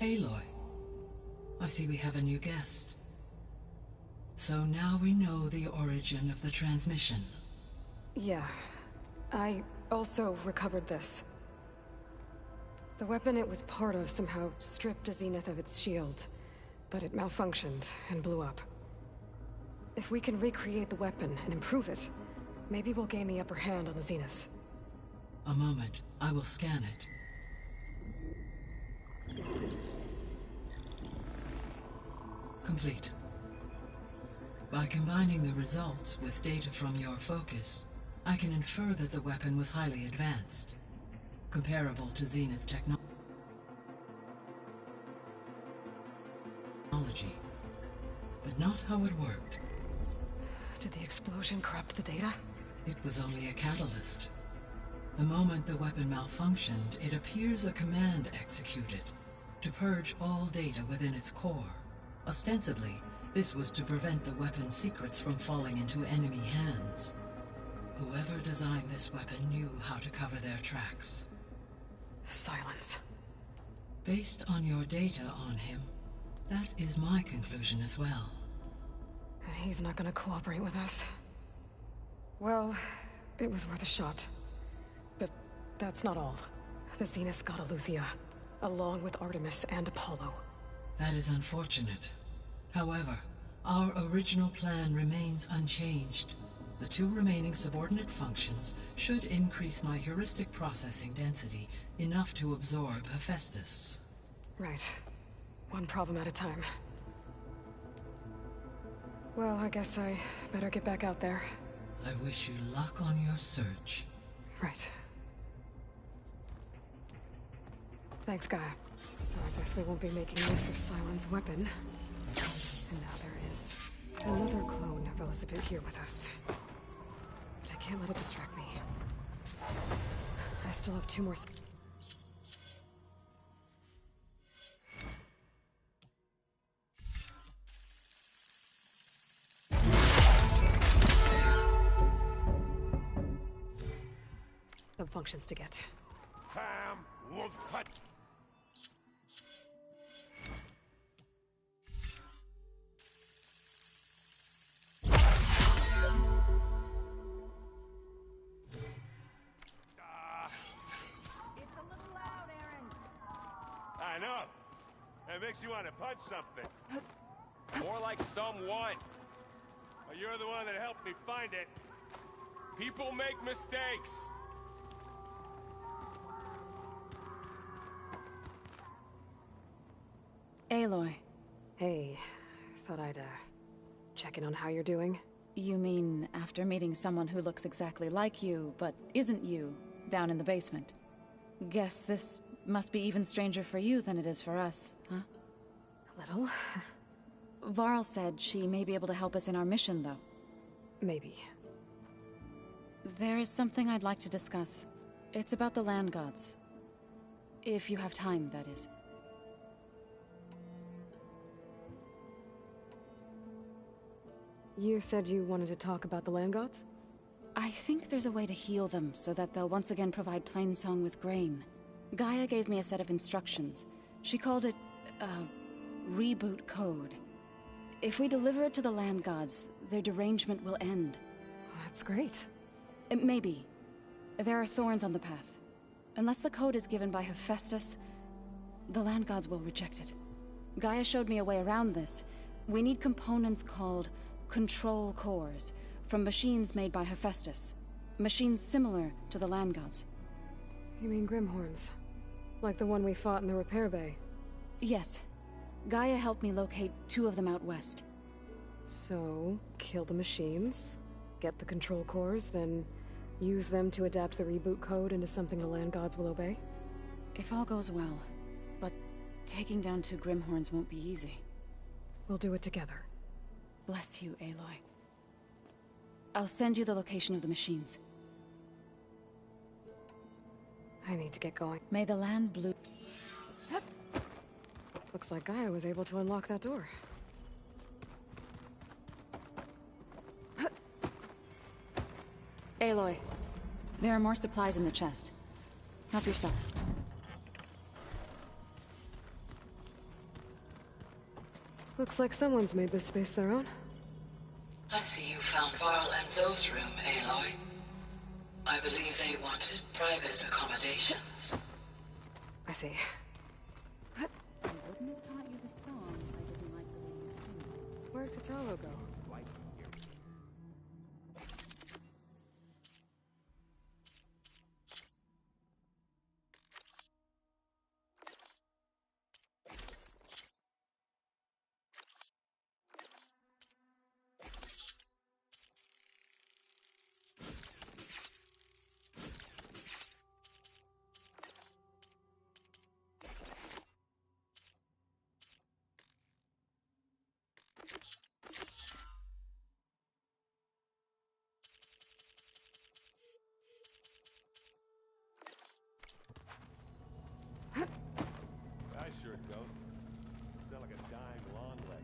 Aloy, I see we have a new guest. So now we know the origin of the transmission. Yeah. I also recovered this. The weapon it was part of somehow stripped Zenith of its shield, but it malfunctioned and blew up. If we can recreate the weapon and improve it, maybe we'll gain the upper hand on the Zeniths. A moment, I will scan it. Complete. By combining the results with data from your focus, I can infer that the weapon was highly advanced, comparable to Zenith technology. But not how it worked. Did the explosion corrupt the data? It was only a catalyst. The moment the weapon malfunctioned, it appears a command executed to purge all data within its core. Ostensibly, this was to prevent the weapon's secrets from falling into enemy hands. Whoever designed this weapon knew how to cover their tracks. Silence. Based on your data on him, that is my conclusion as well. And he's not gonna cooperate with us. Well, it was worth a shot. But that's not all. The Zeniths got Aletheia, along with Artemis and Apollo. That is unfortunate. However, our original plan remains unchanged. The two remaining subordinate functions should increase my heuristic processing density enough to absorb Hephaestus. Right. One problem at a time. Well, I guess I better get back out there. I wish you luck on your search. Right. Thanks, Gaia. So I guess we won't be making use of Cylon's weapon. And now there is another clone of Elizabeth here with us. But I can't let it distract me. I still have two more... functions to get. I know. That makes you want to punch something. More like someone. Well, you're the one that helped me find it. People make mistakes. Aloy. Hey, thought I'd, check in on how you're doing. You mean after meeting someone who looks exactly like you, but isn't you, down in the basement? Guess this must be even stranger for you than it is for us, huh? A little. Varl said she may be able to help us in our mission, though. Maybe. There is something I'd like to discuss. It's about the land gods. If you have time, that is. You said you wanted to talk about the land gods? I think there's a way to heal them so that they'll once again provide Plainsong with grain. Gaia gave me a set of instructions. She called it, reboot code. If we deliver it to the land gods, their derangement will end. That's great. Maybe. There are thorns on the path. Unless the code is given by Hephaestus, the land gods will reject it. Gaia showed me a way around this. We need components called control cores from machines made by Hephaestus. Machines similar to the land gods. You mean Grimhorns? Like the one we fought in the repair bay? Yes. Gaia helped me locate 2 of them out west. So, kill the machines, get the control cores, then use them to adapt the reboot code into something the land gods will obey? If all goes well. But taking down 2 Grimhorns won't be easy. We'll do it together. Bless you, Aloy. I'll send you the location of the machines. I need to get going. May the land blue... Looks like Gaia was able to unlock that door. Aloy, there are more supplies in the chest. Help yourself. Looks like someone's made this space their own. I see you found Varl and Zoe's room, Aloy. I believe they wanted private accommodations. I see. I wouldn't have taught you the song if I didn't like the way you sing. Where'd Katalo go? I sure don't. You sound like a dying lawn leg.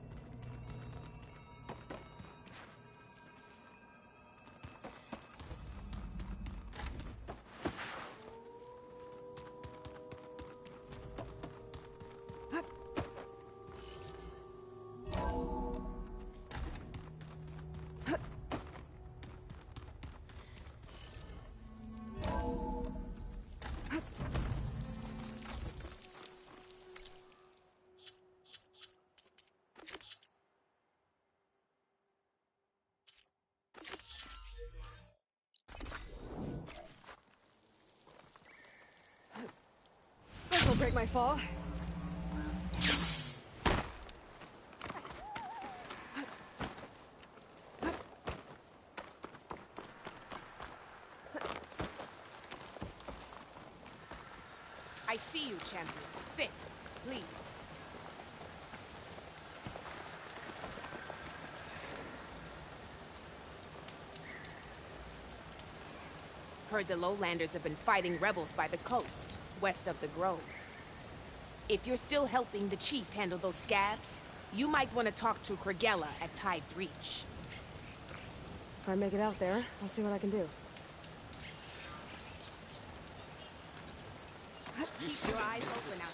This'll break my fall. I see you, champion. Sit, please. Heard the lowlanders have been fighting rebels by the coast, west of the grove. If you're still helping the chief handle those scabs, you might want to talk to Kragella at Tide's Reach. If I make it out there, I'll see what I can do. Keep your eyes open out.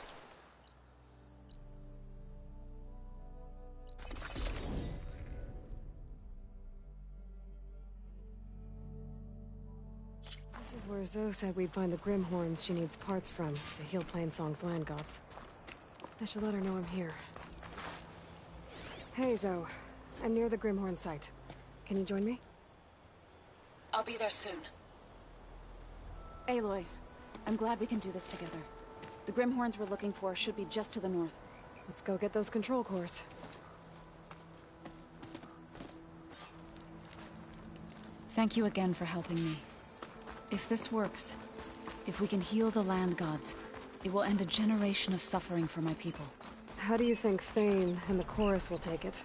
This is where Zoe said we'd find the Grimhorns she needs parts from to heal Plainsong's land gods. I should let her know I'm here. Hey, Zoe. I'm near the Grimhorn site. Can you join me? I'll be there soon. Aloy, I'm glad we can do this together. The Grimhorns we're looking for should be just to the north. Let's go get those control cores. Thank you again for helping me. If this works, if we can heal the land gods, it will end a generation of suffering for my people. How do you think Thane and the chorus will take it?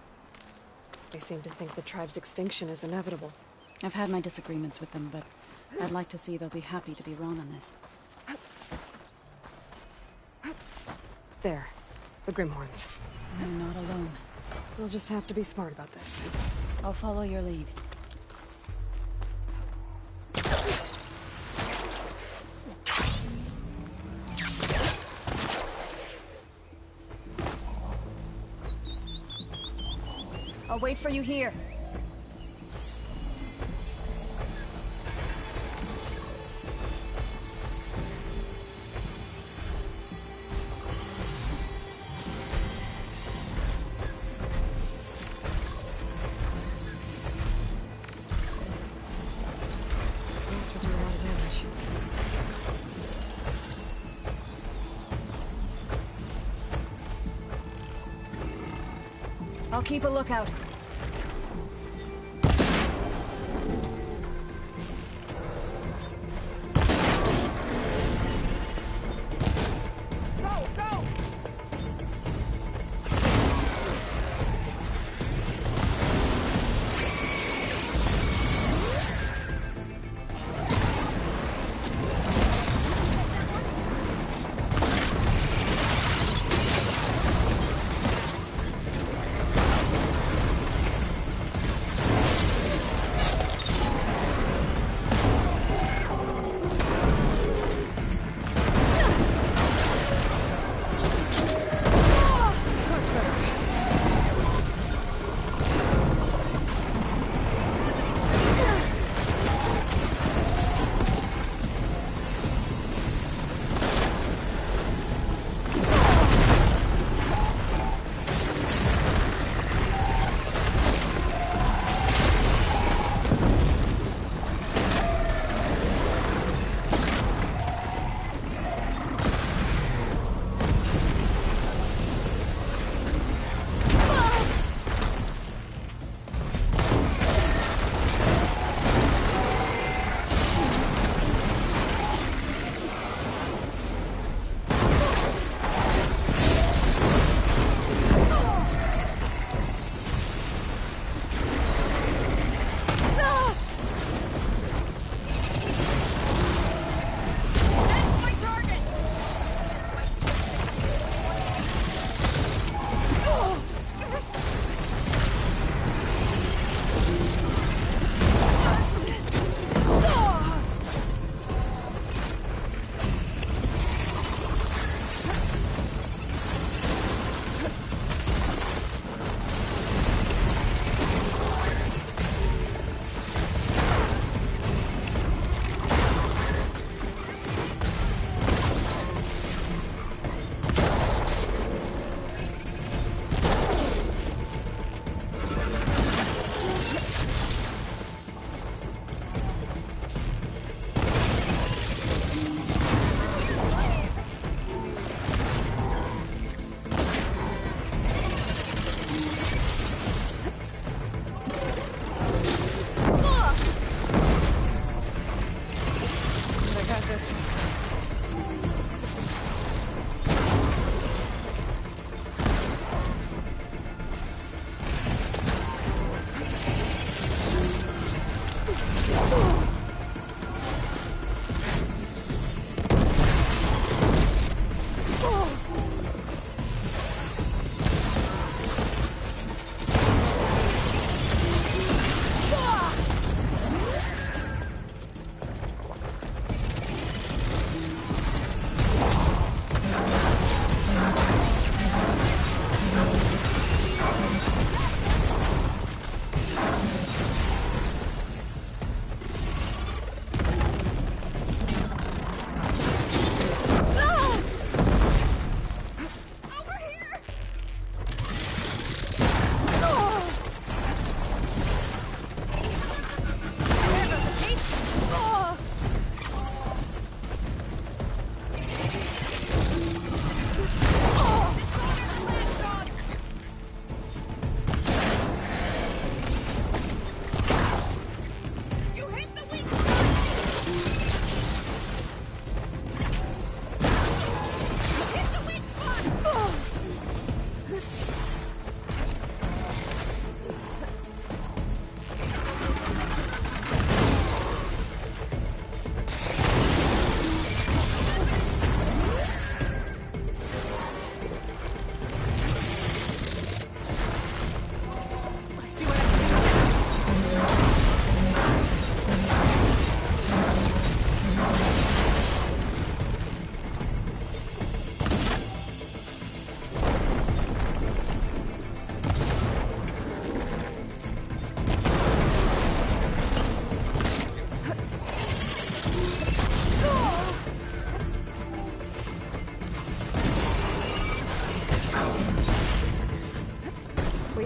They seem to think the tribe's extinction is inevitable. I've had my disagreements with them, but I'd like to see they'll be happy to be wrong on this. There. The Grimhorns. I'm not alone. We'll just have to be smart about this. I'll follow your lead. I'll wait for you here. Thanks for doing a lot of damage. I'll keep a lookout.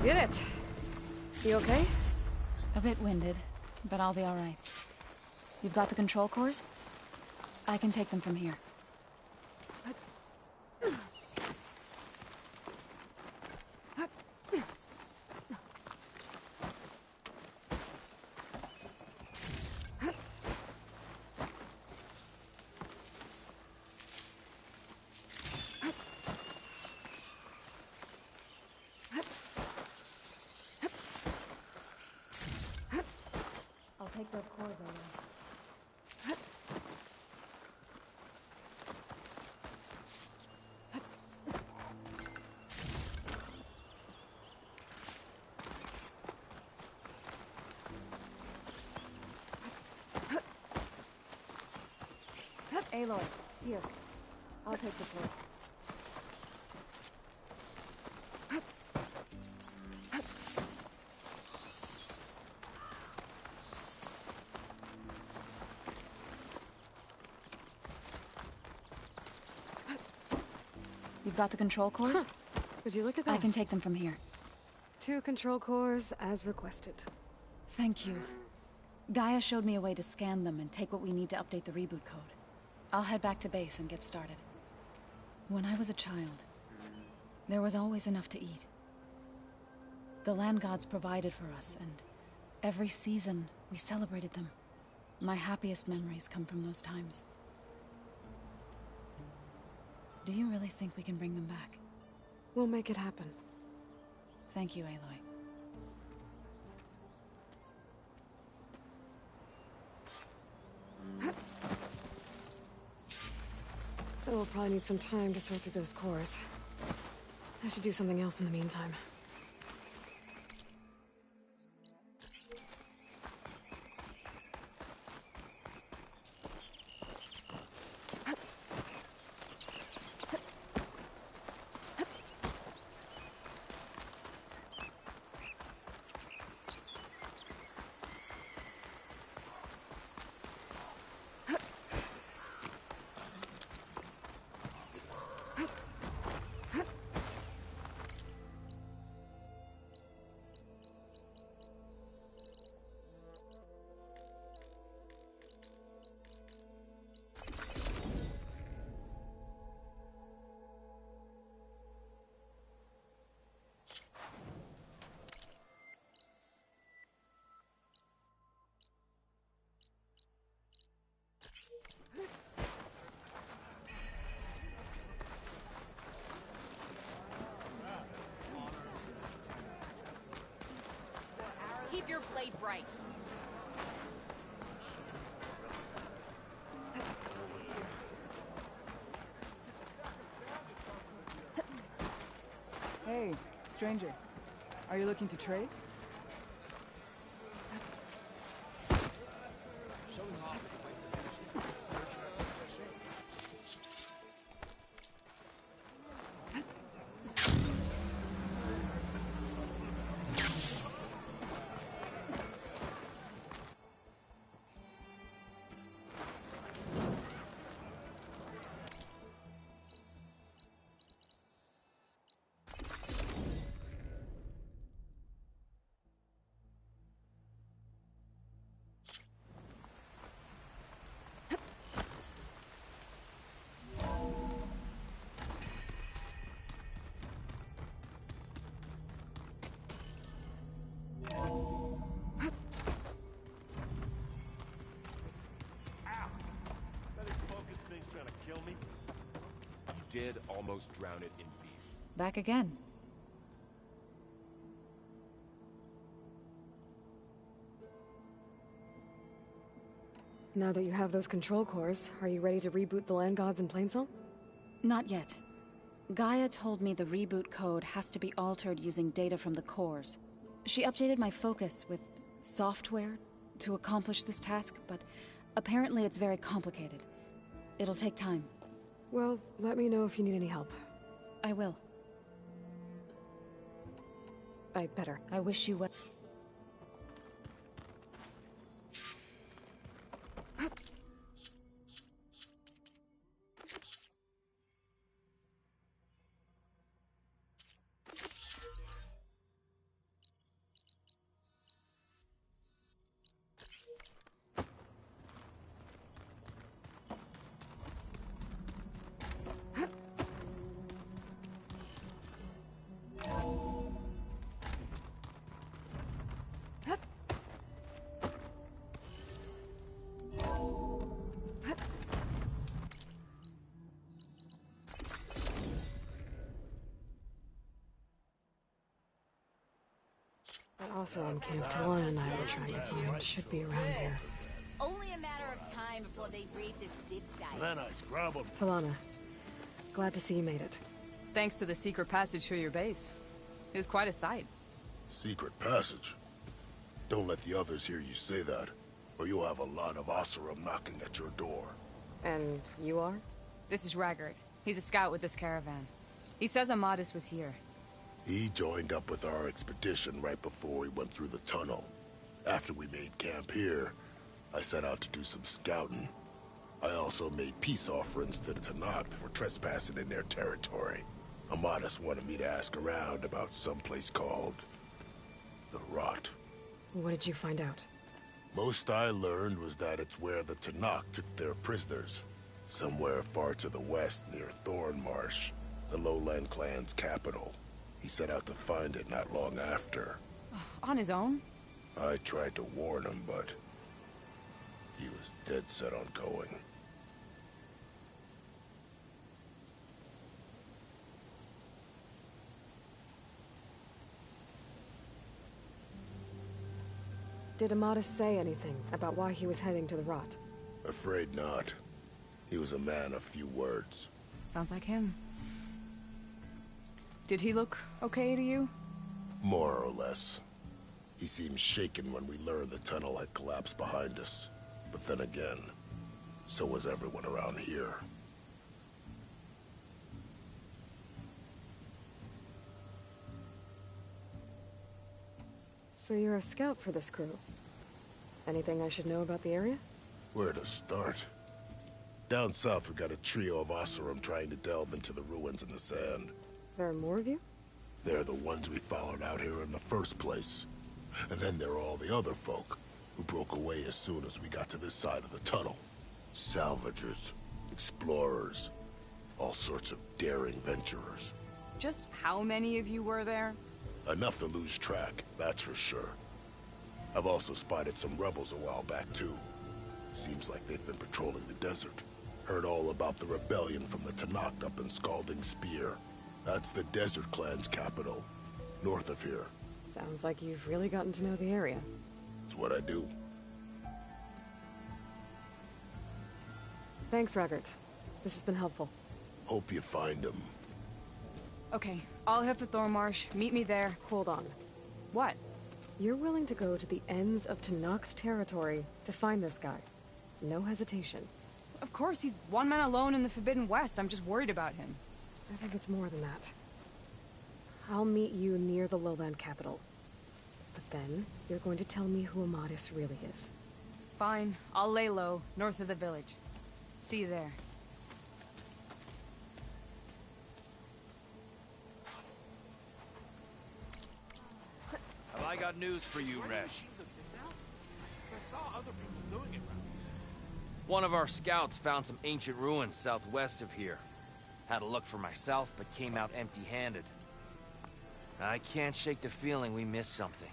We did it. You okay? A bit winded, but I'll be all right. You've got the control cores? I can take them from here. I'll take those cores over. Aloy, here. I'll take the cores. You've got the control cores? Huh. Would you look at that? I can take them from here. 2 control cores, as requested. Thank you. Gaia showed me a way to scan them and take what we need to update the reboot code. I'll head back to base and get started. When I was a child, there was always enough to eat. The land gods provided for us, and every season we celebrated them. My happiest memories come from those times. Do you really think we can bring them back? We'll make it happen. Thank you, Aloy. So we'll probably need some time to sort through those cores. I should do something else in the meantime. Keep your blade bright. Hey, stranger. Are you looking to trade? Did almost drown it in beef. Back again. Now that you have those control cores, are you ready to reboot the land gods in Plainsong? Not yet. Gaia told me the reboot code has to be altered using data from the cores. She updated my focus with software to accomplish this task, but apparently it's very complicated. It'll take time. Well, let me know if you need any help. I will. I better. I wish you well. That Oseram camp Talana and I were trying to find should be around here. Only a matter of time before they raid this dig site. Then I scrub 'em. Talana, glad to see you made it. Thanks to the secret passage through your base. It was quite a sight. Secret passage? Don't let the others hear you say that, or you'll have a lot of Oseram knocking at your door. And you are? This is Raggard. He's a scout with this caravan. He says Amadis was here. He joined up with our expedition right before we went through the tunnel. After we made camp here, I set out to do some scouting. I also made peace offerings to the Tanakh for trespassing in their territory. Amadis wanted me to ask around about some place called the Rot. What did you find out? Most I learned was that it's where the Tanakh took their prisoners. Somewhere far to the west near Thornmarsh, the Lowland clan's capital. He set out to find it not long after. On his own? I tried to warn him, but he was dead set on going. Did Amadis say anything about why he was heading to the Rot? Afraid not. He was a man of few words. Sounds like him. Did he look okay to you? More or less. He seemed shaken when we learned the tunnel had collapsed behind us. But then again, so was everyone around here. So you're a scout for this crew. Anything I should know about the area? Where to start? Down south, we got a trio of Oseram trying to delve into the ruins in the sand. There are more of you? They're the ones we followed out here in the first place. And then there are all the other folk, who broke away as soon as we got to this side of the tunnel. Salvagers, explorers, all sorts of daring venturers. Just how many of you were there? Enough to lose track, that's for sure. I've also spotted some rebels a while back, too. Seems like they've been patrolling the desert. Heard all about the rebellion from the Tanakh up in Scalding Spear. That's the Desert Clan's capital, north of here. Sounds like you've really gotten to know the area. It's what I do. Thanks, Raggard. This has been helpful. Hope you find him. Okay, I'll head for Thornmarsh. Meet me there. Hold on. What? You're willing to go to the ends of Tanakh's territory to find this guy. No hesitation. Of course, he's one man alone in the Forbidden West. I'm just worried about him. I think it's more than that. I'll meet you near the lowland capital. But then, you're going to tell me who Amadis really is. Fine. I'll lay low, north of the village. See you there. Well, I got news for you, Resh. One of our scouts found some ancient ruins southwest of here. Had a look for myself, but came out empty-handed. I can't shake the feeling we missed something.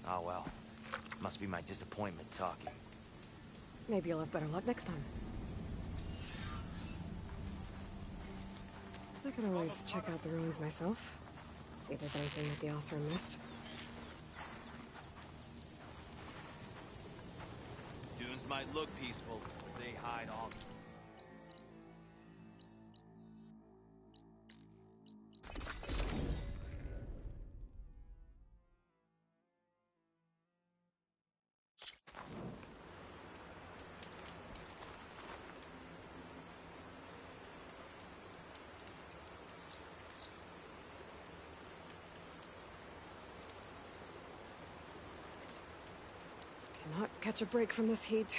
Oh well. Must be my disappointment talking. Maybe you'll have better luck next time. I could always check out the ruins myself. See if there's anything that the Oseram missed. Dunes might look peaceful, but they hide all. Cannot catch a break from this heat.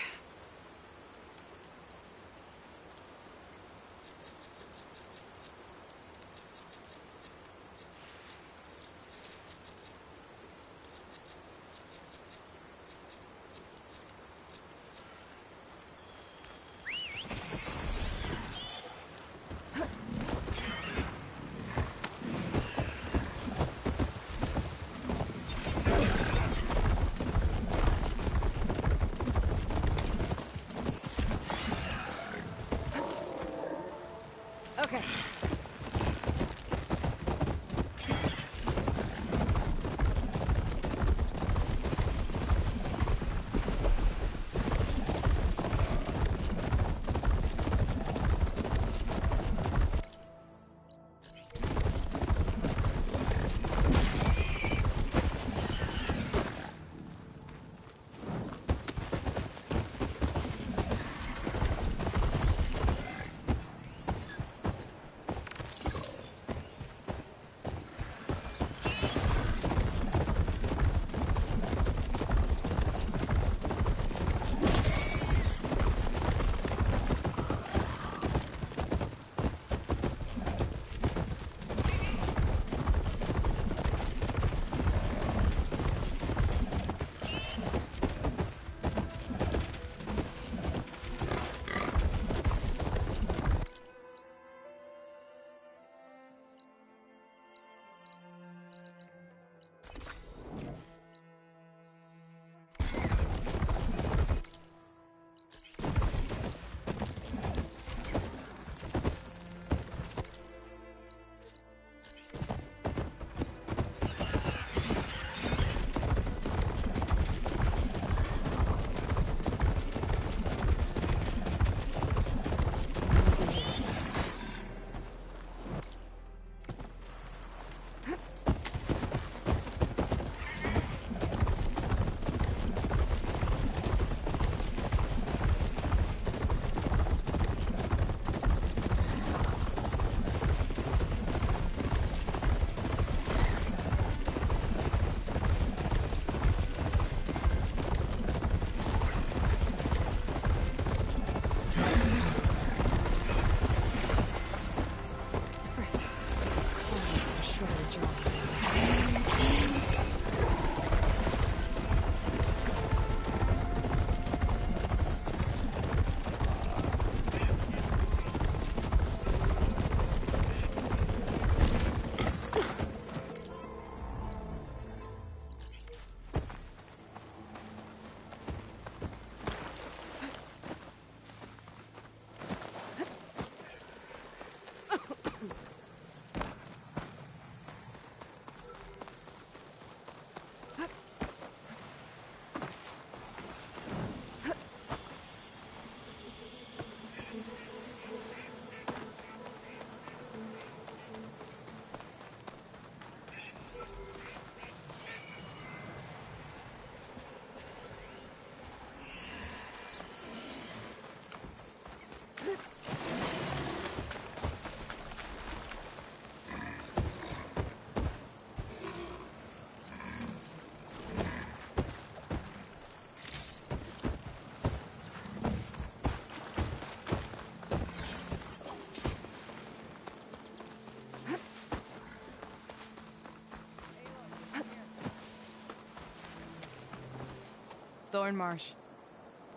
thorn marsh.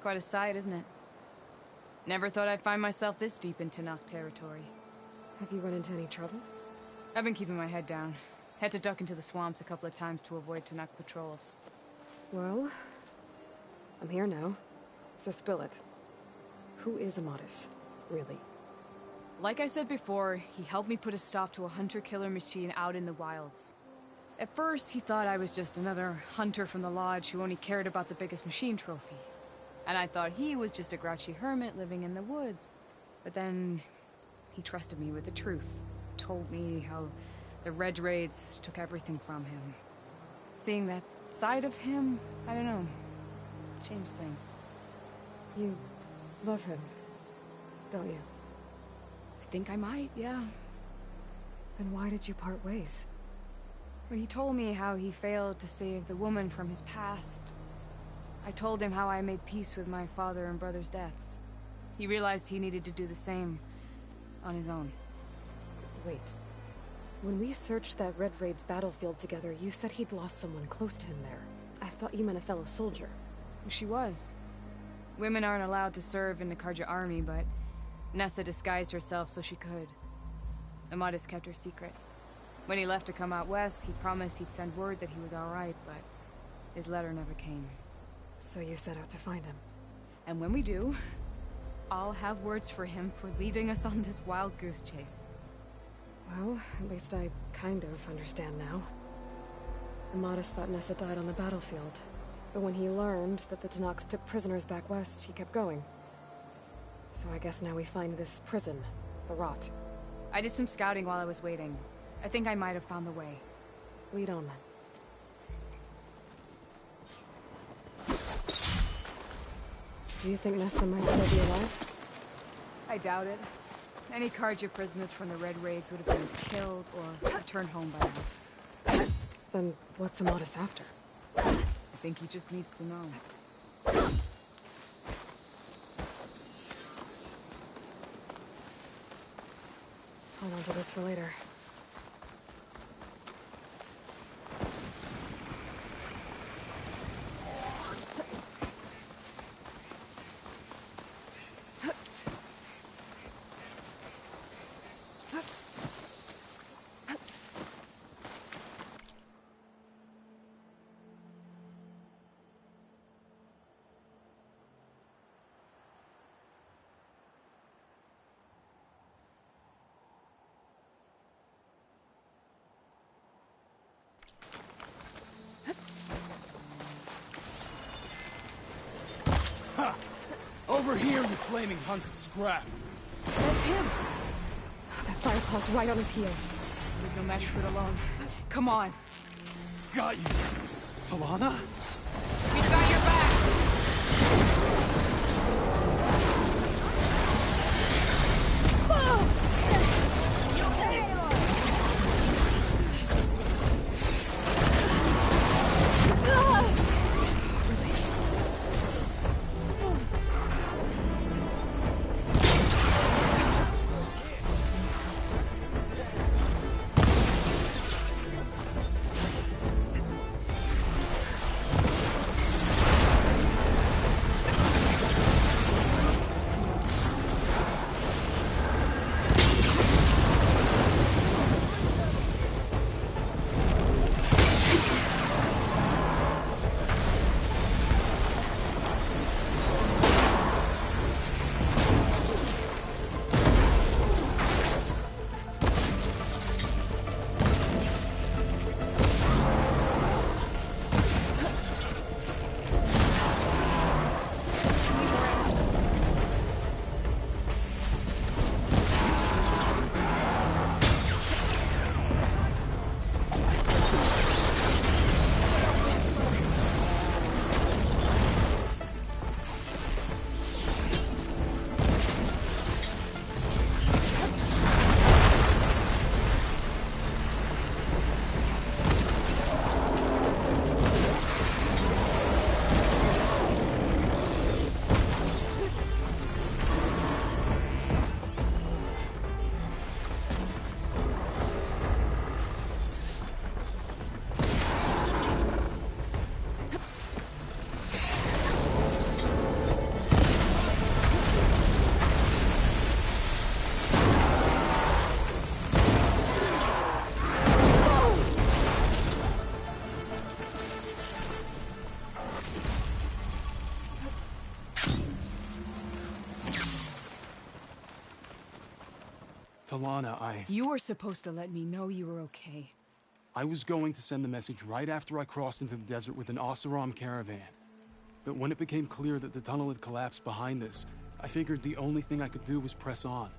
Quite a sight, isn't it? Never thought I'd find myself this deep in Tenakth territory. Have you run into any trouble? I've been keeping my head down. Had to duck into the swamps a couple of times to avoid Tenakth patrols. Well, I'm here now, so spill it. Who is Amadis, really? Like I said before, he helped me put a stop to a hunter-killer machine out in the wilds. At first, he thought I was just another hunter from the lodge who only cared about the biggest machine trophy. And I thought he was just a grouchy hermit living in the woods. But then, he trusted me with the truth. Told me how the Red Raids took everything from him. Seeing that side of him, I don't know, changed things. You love him, don't you? I think I might, yeah. Then why did you part ways? When he told me how he failed to save the woman from his past, I told him how I made peace with my father and brother's deaths. He realized he needed to do the same on his own. Wait. When we searched that Red Raid's battlefield together, you said he'd lost someone close to him there. I thought you meant a fellow soldier. She was. Women aren't allowed to serve in the Karja army, but Nessa disguised herself so she could. Amadis kept her secret. When he left to come out west, he promised he'd send word that he was alright, but his letter never came. So you set out to find him. And when we do, I'll have words for him for leading us on this wild goose chase. Well, at least I kind of understand now. Amadis thought Nessa died on the battlefield. But when he learned that the Tenakth took prisoners back west, he kept going. So I guess now we find this prison, the Rot. I did some scouting while I was waiting. I think I might have found the way. Lead on then. Do you think Nessa might still be alive? I doubt it. Any Karja prisoners from the Red Raids would have been killed or returned home by now. Then what's Amadis after? I think he just needs to know. Hold on to this for later. Over here, you flaming hunk of scrap. That's him! That firepaw's right on his heels. He's no match for it alone. Come on. Got you. Talana? We've got your back! Talana, You were supposed to let me know you were okay. I was going to send the message right after I crossed into the desert with an Oseram caravan. But when it became clear that the tunnel had collapsed behind us, I figured the only thing I could do was press on.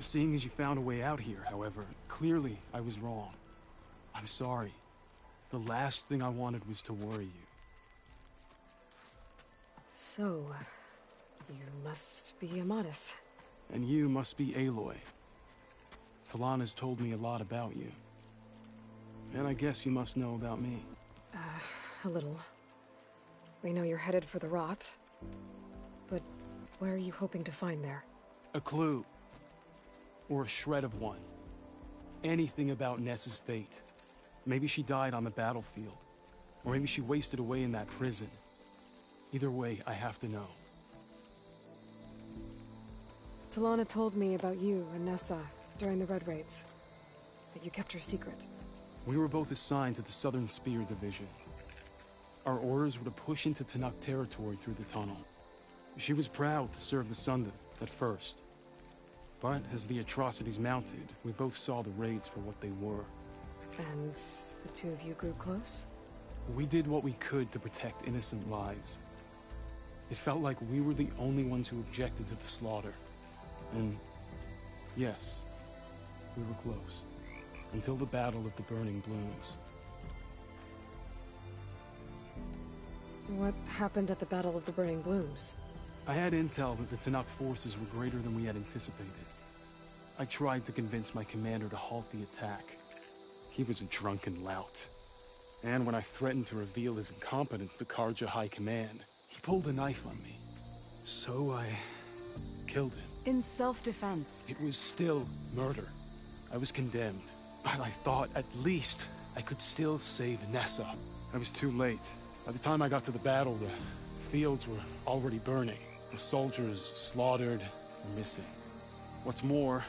Seeing as you found a way out here, however, clearly I was wrong. I'm sorry. The last thing I wanted was to worry you. So, you must be Amatis. And you must be Aloy. Talana's told me a lot about you. And I guess you must know about me. A little. We know you're headed for the rot. But what are you hoping to find there? A clue. Or a shred of one. Anything about Nessa's fate. Maybe she died on the battlefield. Or maybe she wasted away in that prison. Either way, I have to know. Talana told me about you and Nessa during the Red Raids. That you kept her secret. We were both assigned to the Southern Spear Division. Our orders were to push into Tanakh territory through the tunnel. She was proud to serve the Sunda at first. But as the atrocities mounted, we both saw the raids for what they were. And the two of you grew close? We did what we could to protect innocent lives. It felt like we were the only ones who objected to the slaughter. And yes, we were close. Until the Battle of the Burning Blooms. What happened at the Battle of the Burning Blooms? I had intel that the Tanakh forces were greater than we had anticipated. I tried to convince my commander to halt the attack. He was a drunken lout. And when I threatened to reveal his incompetence to Karja High Command, he pulled a knife on me. So I killed him. In self-defense. It was still murder. I was condemned. But I thought at least I could still save Nessa. I was too late. By the time I got to the battle, the fields were already burning. The soldiers slaughtered or missing. What's more,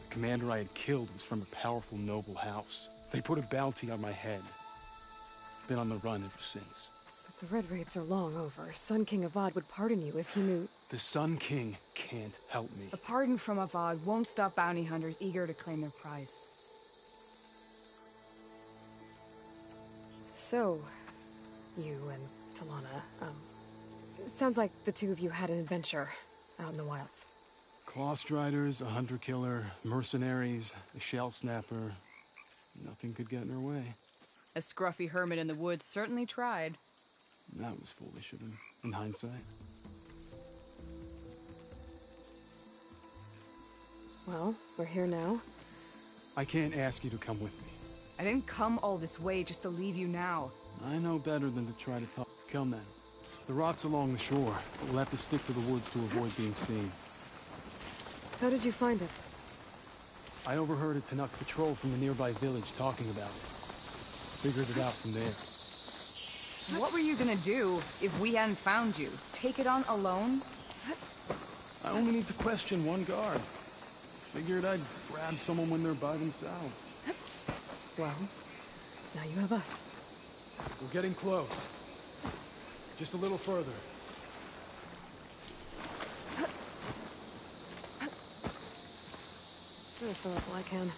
the commander I had killed was from a powerful noble house. They put a bounty on my head. Been on the run ever since. But the Red Raids are long over. Sun King Avad would pardon you if he knew... The Sun King can't help me. A pardon from Avad won't stop bounty hunters eager to claim their prize. So, you and Talana, sounds like the two of you had an adventure out in the wilds. Clawstriders, a hunter-killer, mercenaries, a shell snapper. Nothing could get in her way. A scruffy hermit in the woods certainly tried. That was foolish of him, in hindsight. Well, we're here now. I can't ask you to come with me. I didn't come all this way just to leave you now. I know better than to try to talk. Come then. The rot's along the shore, but we'll have to stick to the woods to avoid being seen. How did you find it? I overheard a Tanakh patrol from the nearby village talking about it. Figured it out from there. What were you gonna do if we hadn't found you? Take it on alone? I only need to question one guard. Figured I'd grab someone when they're by themselves. Well, now you have us. We're getting close. Just a little further. I'll fill up all I can.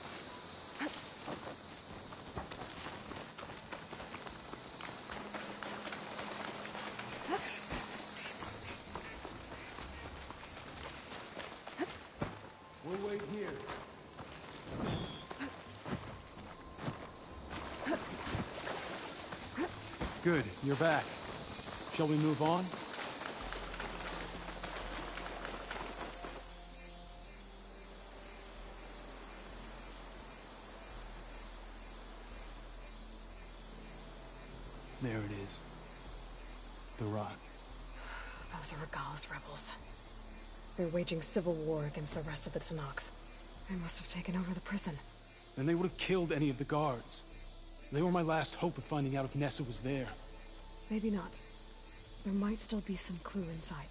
We'll wait here. Good, you're back. Shall we move on? There it is. The rot. Those are Regal's rebels. They're waging civil war against the rest of the Tanakh. They must have taken over the prison. Then they would have killed any of the guards. They were my last hope of finding out if Nessa was there. Maybe not. There might still be some clue inside.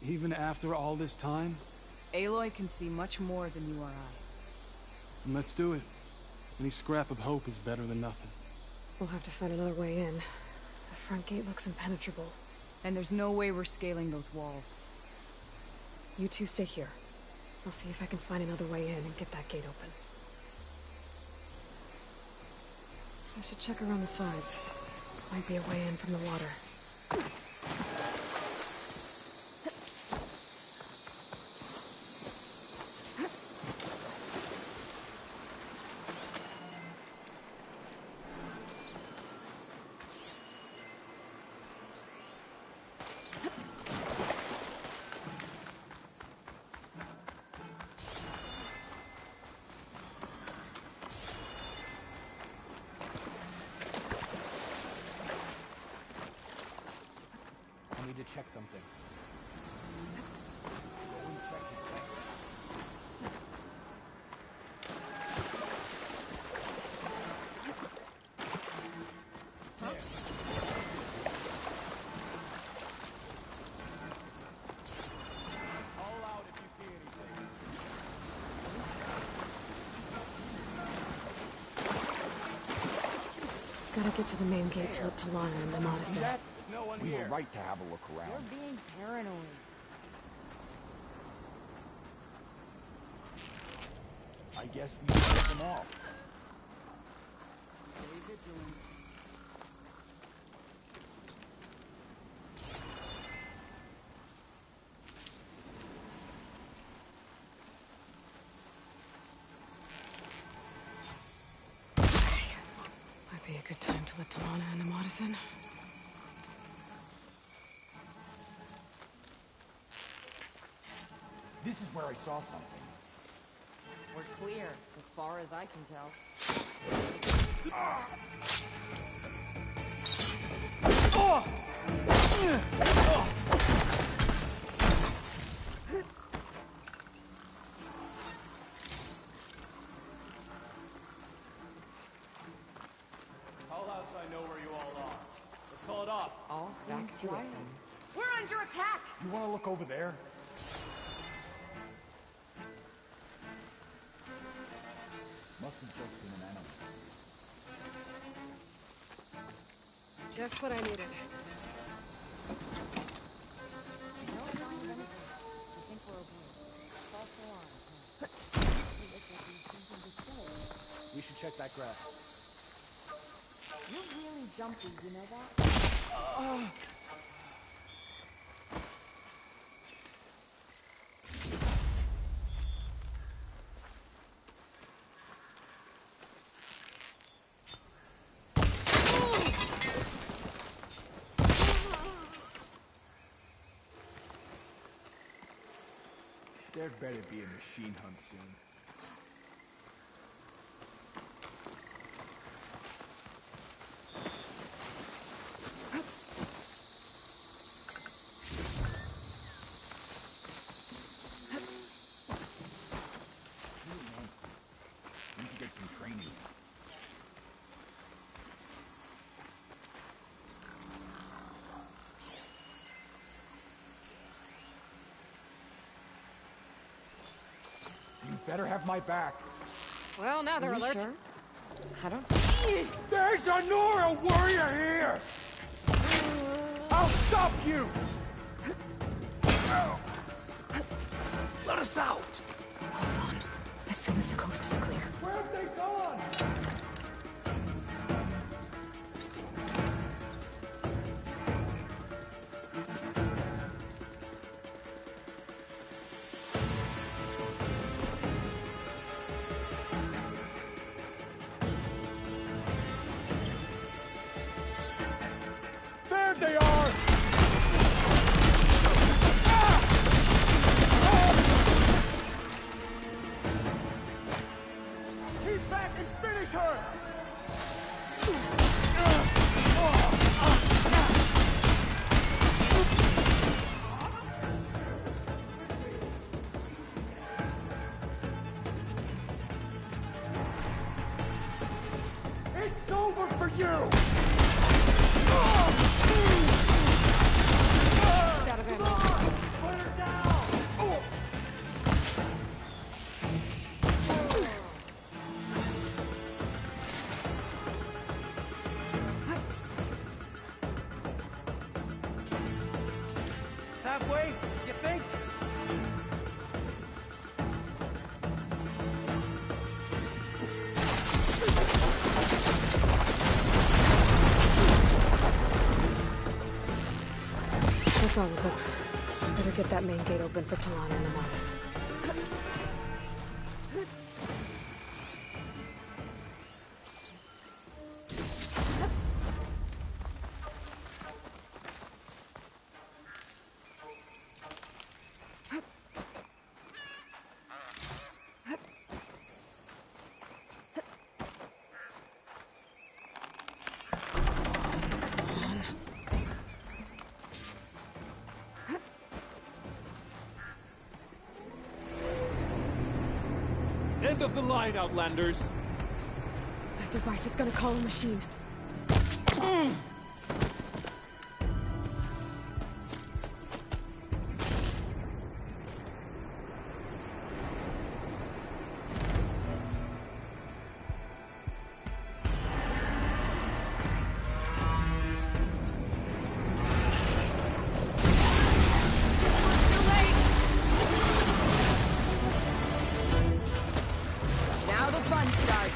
Even after all this time? Aloy can see much more than you or I. Then let's do it. Any scrap of hope is better than nothing. We'll have to find another way in. The front gate looks impenetrable. And there's no way we're scaling those walls. You two stay here. I'll see if I can find another way in and get that gate open. I should check around the sides. Might be a way in from the water. Check something. Gotta get to the main gate to let Talana and Amada in. We were right to have a look around. You're being paranoid. I guess we should get them all. Might be a good time to let Talana and Amada in. This is where I saw something. We're clear, as far as I can tell. Call out so I know where you all are. Let's call it off. All seems to it. We're under attack! You want to look over there? Must have just been an animal. Just what I needed. No sign of anything. I think we're okay. False alarm. It looks like we've seen some disturbance. We should check that grass. You're really jumpy, you know that? There better be a machine hunt soon. We need to get some training. You better have my back. Well, now they're alert. Sure? I don't see. There's a Nora warrior here! I'll stop you! Let us out! Hold on. As soon as the coast is clear. Where have they gone? There they are! Keep back and finish her! It's over for you! It's out of ammo. Put her down! Halfway, you think? That's all of them. Better get that main gate open for Talana and the Mars. End of the line, Outlanders! That device is gonna call a machine. Now the fun starts.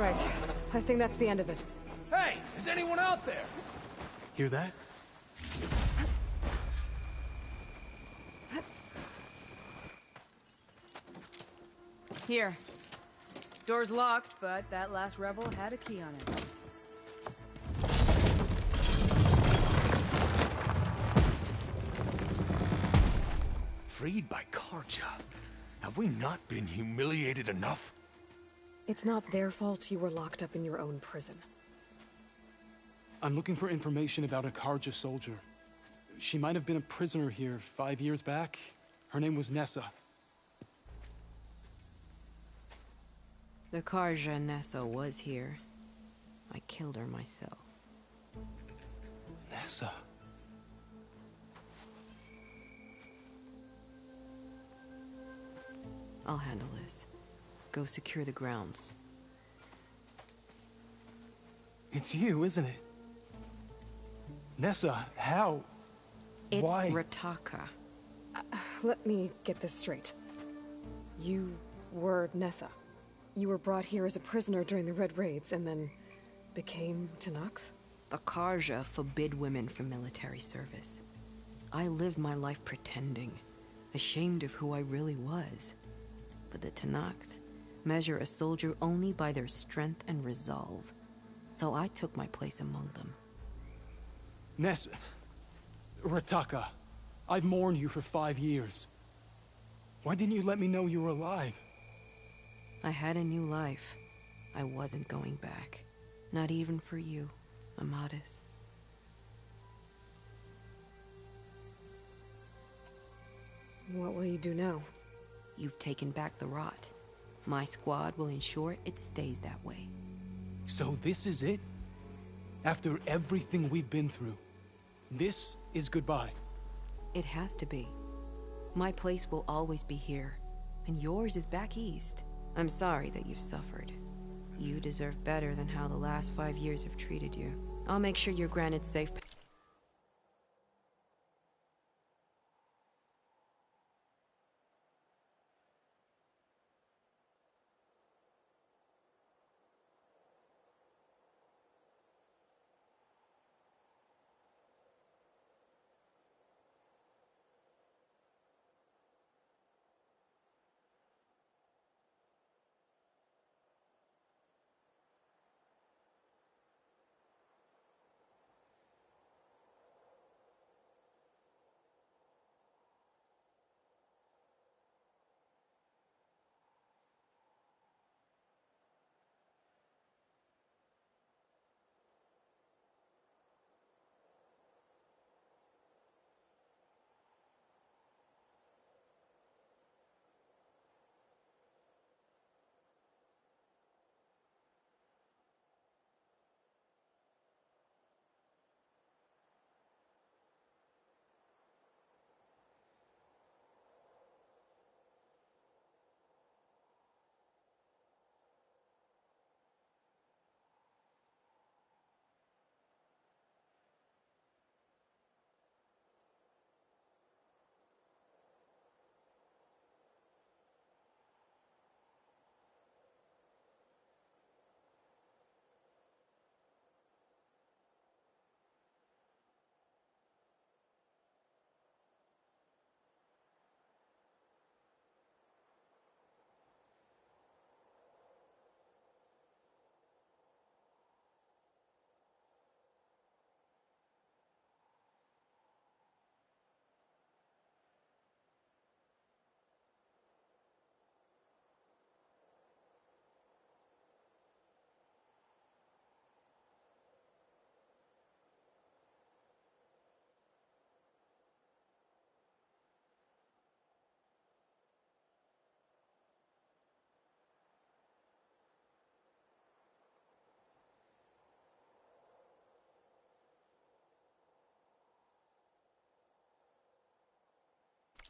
right. I think that's the end of it. Hey, is anyone out there? Hear that? Here. Door's locked, but that last rebel had a key on it. Freed by Karja. Have we not been humiliated enough? It's not their fault you were locked up in your own prison. I'm looking for information about a Karja soldier. She might have been a prisoner here 5 years back. Her name was Nessa. The Karja Nessa was here. I killed her myself. Nessa? I'll handle this. Go secure the grounds. It's you, isn't it? Nessa, how? It's Why? Rataka. Let me get this straight. You were Nessa. You were brought here as a prisoner during the Red Raids and then became Tenakth? The Karja forbid women from military service. I lived my life pretending, ashamed of who I really was. But the Tenakth measure a soldier only by their strength and resolve. So I took my place among them. Nessa... Rataka, I've mourned you for 5 years. Why didn't you let me know you were alive? I had a new life. I wasn't going back. Not even for you, Amadis. What will you do now? You've taken back the rot. My squad will ensure it stays that way. So this is it? After everything we've been through, this is goodbye? It has to be. My place will always be here, and yours is back east. I'm sorry that you've suffered. You deserve better than how the last 5 years have treated you. I'll make sure you're granted safe...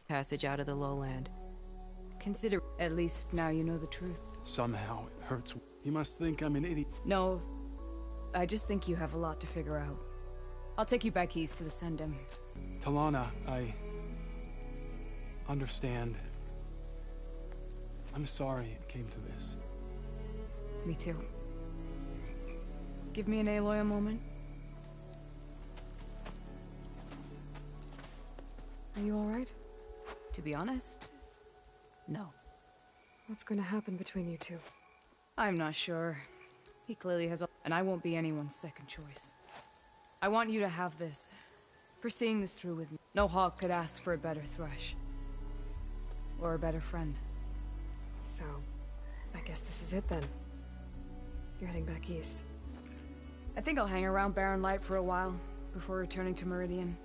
Passage out of the lowland. Consider... At least now you know the truth. Somehow it hurts. You must think I'm an idiot. No, I just think you have a lot to figure out. I'll take you back east to the Sendem. Talana, I... understand. I'm sorry it came to this. Me too. Give me an Aloy a moment. Are you alright? To be honest, no. What's going to happen between you two? I'm not sure. He clearly has a... And I won't be anyone's second choice. I want you to have this. For seeing this through with me. No hawk could ask for a better thrush. Or a better friend. So, I guess this is it then. You're heading back east. I think I'll hang around Barren Light for a while, before returning to Meridian.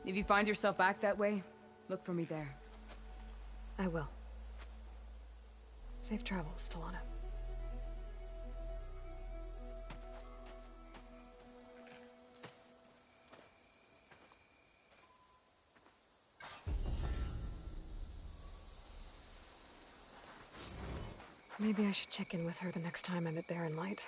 If you find yourself back that way, look for me there. I will. Safe travels, Talana. Maybe I should check in with her the next time I'm at Barren Light.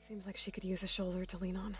Seems like she could use a shoulder to lean on.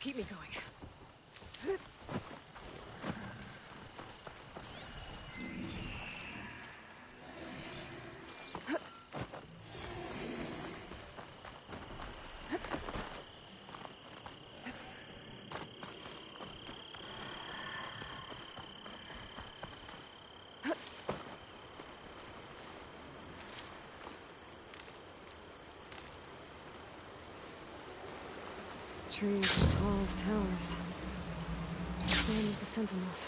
Keep me going. Trees as tall as towers. Same with the sentinels.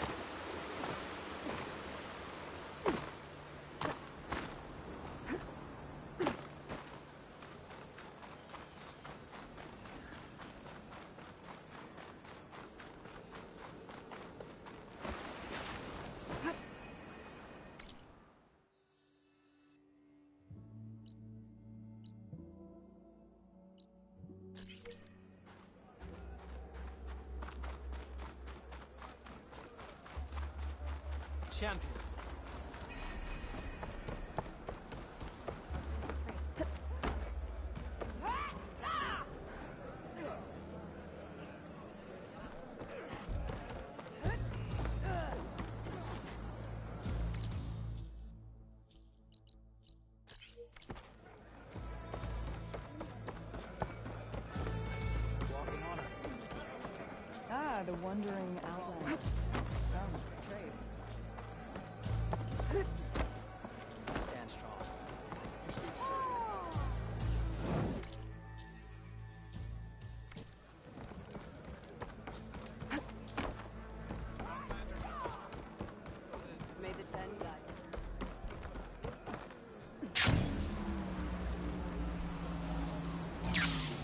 champion. Ah, the wandering outlander. Oh, trade. Stand strong. May the ten guide.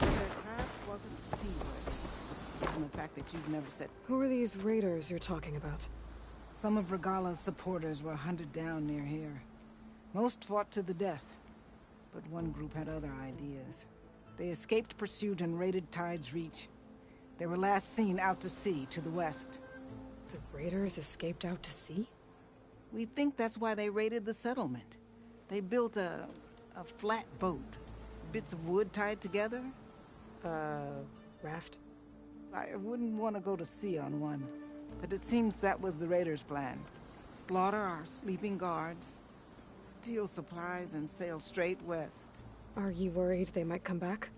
Their craft wasn't seaworthy, given the fact that you've never set. Who are these raiders you're talking about? Some of Regala's supporters were hunted down near here. Most fought to the death, but one group had other ideas. They escaped pursuit and raided Tide's Reach. They were last seen out to sea, to the west. The raiders escaped out to sea? We think that's why they raided the settlement. They built a flat boat. Bits of wood tied together. Raft? I wouldn't want to go to sea on one, but it seems that was the raiders' plan. Slaughter our sleeping guards, steal supplies, and sail straight west. Are you worried they might come back?